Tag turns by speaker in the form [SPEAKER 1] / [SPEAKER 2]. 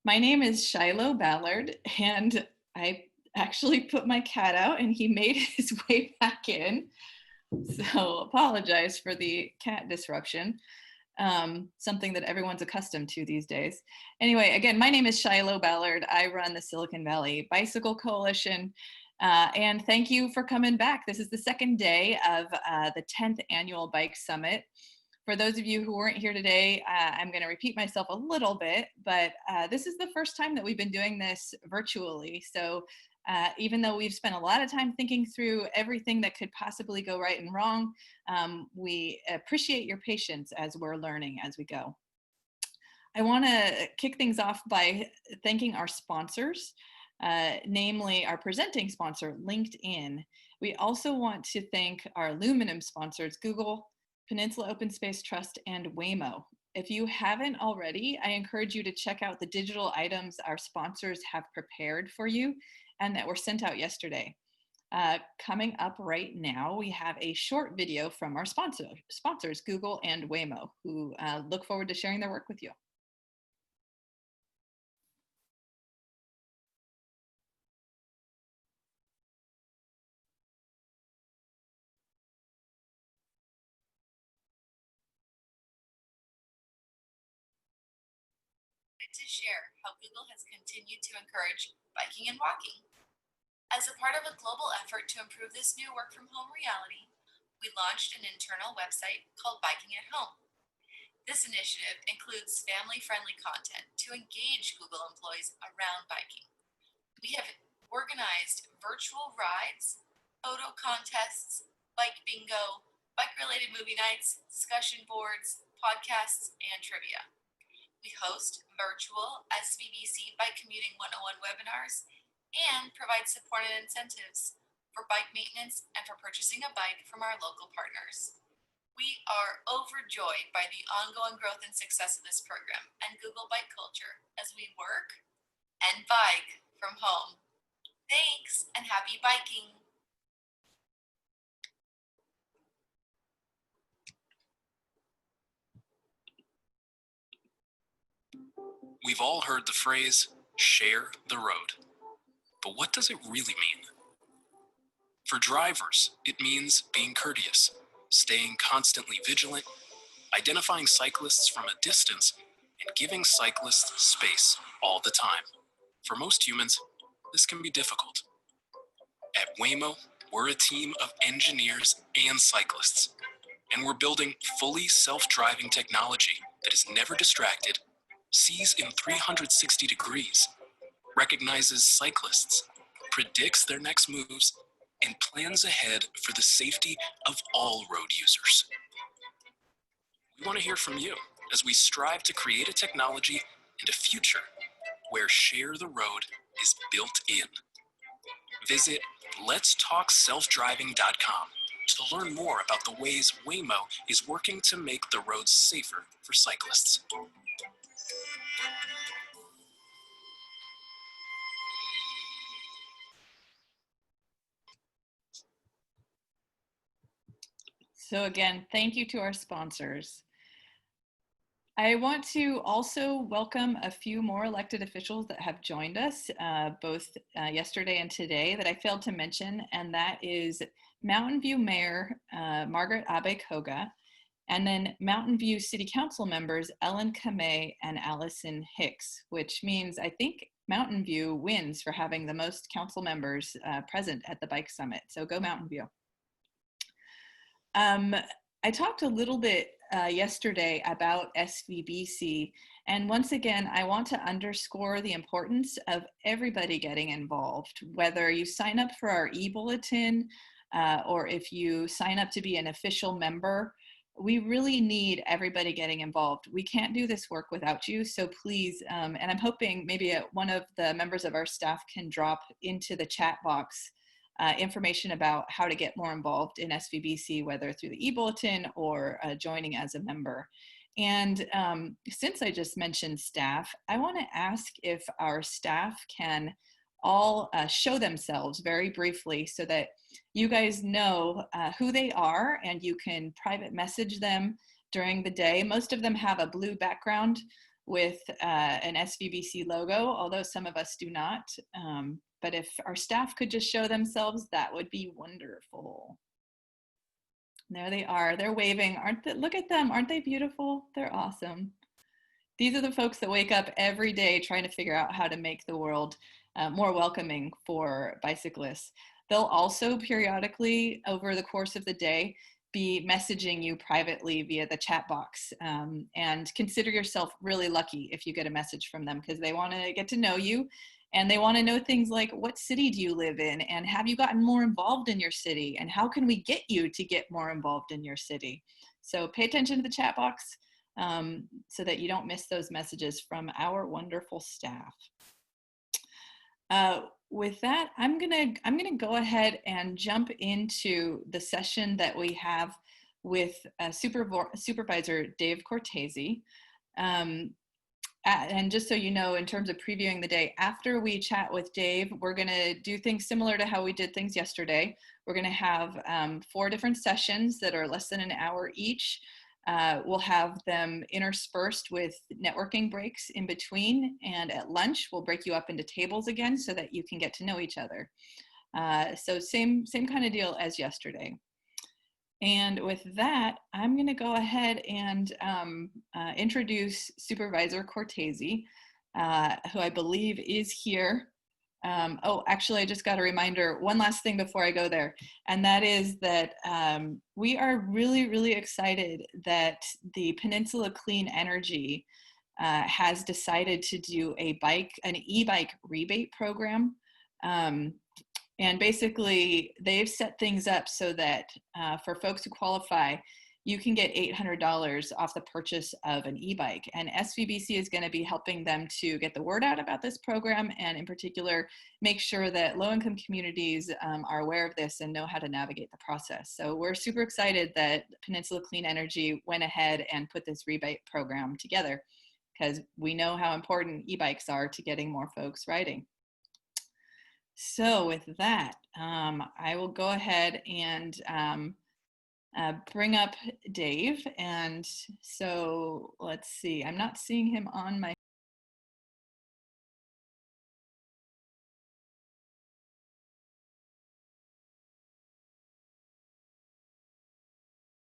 [SPEAKER 1] My name is Shiloh Ballard, and I actually put my cat out and he made his way back in. So apologize for the cat disruption, something that everyone's accustomed to these days. Anyway, again, my name is Shiloh Ballard. I run the Silicon Valley Bicycle Coalition. And thank you for coming back. This is the second day of the 10th annual Bike Summit. For those of you who weren't here today, I'm going to repeat myself a little bit, but this is the first time that we've been doing this virtually. So even though we've spent a lot of time thinking through everything that could possibly go right and wrong, we appreciate your patience as we're learning as we go. I want to kick things off by thanking our sponsors, namely our presenting sponsor, LinkedIn. We also want to thank our aluminum sponsors, Google, Peninsula Open Space Trust, and Waymo. If you haven't already, I encourage you to check out the digital items our sponsors have prepared for you and that were sent out yesterday. Coming up right now, we have a short video from our sponsors, Google and Waymo, who look forward to sharing their work with you.
[SPEAKER 2] To share how Google has continued to encourage biking and walking. As a part of a global effort to improve this new work from home reality, we launched an internal website called Biking at Home. This initiative includes family friendly content to engage Google employees around biking. We have organized virtual rides, photo contests, bike bingo, bike related movie nights, discussion boards, podcasts, and trivia. We host virtual SVBC Bike Commuting 101 webinars and provide support and incentives for bike maintenance and for purchasing a bike from our local partners. We are overjoyed by the ongoing growth and success of this program and Google Bike culture as we work and bike from home. Thanks and happy biking!
[SPEAKER 3] We've all heard the phrase, share the road. But what does it really mean? For drivers, it means being courteous, staying constantly vigilant, identifying cyclists from a distance, and giving cyclists space all the time. For most humans, this can be difficult. At Waymo, we're a team of engineers and cyclists, and we're building fully self-driving technology that is never distracted, sees in 360 degrees, recognizes cyclists, predicts their next moves, and plans ahead for the safety of all road users. We want to hear from you as we strive to create a technology and a future where Share the Road is built in. Visit letstalkselfdriving.com to learn more about the ways Waymo is working to make the roads safer for cyclists.
[SPEAKER 1] So again, thank you to our sponsors. I want to also welcome a few more elected officials that have joined us both yesterday and today that I failed to mention, and that is Mountain View Mayor Margaret Abe Koga, and then Mountain View City Council members Ellen Kamei and Allison Hicks, which means I think Mountain View wins for having the most council members present at the Bike Summit. So go Mountain View. I talked a little bit yesterday about SVBC, and once again, I want to underscore the importance of everybody getting involved, whether you sign up for our e-bulletin or if you sign up to be an official member. We really need everybody getting involved. We can't do this work without you, so please, and I'm hoping maybe one of the members of our staff can drop into the chat box information about how to get more involved in SVBC, whether through the e-bulletin or joining as a member. And since I just mentioned staff, I want to ask if our staff can all show themselves very briefly so that you guys know who they are and you can private message them during the day. Most of them have a blue background. with an SVBC logo, although some of us do not. But if our staff could just show themselves, that would be wonderful. There they are. They're waving. Look at them. Aren't they beautiful? They're awesome. These are the folks that wake up every day trying to figure out how to make the world more welcoming for bicyclists. They'll also periodically over the course of the day be messaging you privately via the chat box, and consider yourself really lucky if you get a message from them, because they want to get to know you, and they want to know things like, what city do you live in, and have you gotten more involved in your city, and how can we get you to get more involved in your city? So pay attention to the chat box, so that you don't miss those messages from our wonderful staff. With that, I'm gonna go ahead and jump into the session that we have with Supervisor Dave Cortese. And just so you know, in terms of previewing the day, after we chat with Dave, we're gonna do things similar to how we did things yesterday. We're gonna have 4 different sessions that are less than an hour each. We'll have them interspersed with networking breaks in between, and at lunch we'll break you up into tables again so that you can get to know each other. So same kind of deal as yesterday. And with that, I'm going to go ahead and introduce Supervisor Cortese, who I believe is here. Oh, actually, I just got a reminder, one last thing before I go there, and that is that we are really, really excited that the Peninsula Clean Energy has decided to do an e-bike rebate program. And basically, they've set things up so that for folks who qualify, you can get $800 off the purchase of an e-bike. And SVBC is going to be helping them to get the word out about this program, and in particular, make sure that low-income communities are aware of this and know how to navigate the process. So we're super excited that Peninsula Clean Energy went ahead and put this rebate program together, because we know how important e-bikes are to getting more folks riding. So with that, I will go ahead and bring up Dave. And so let's see, I'm not seeing him on my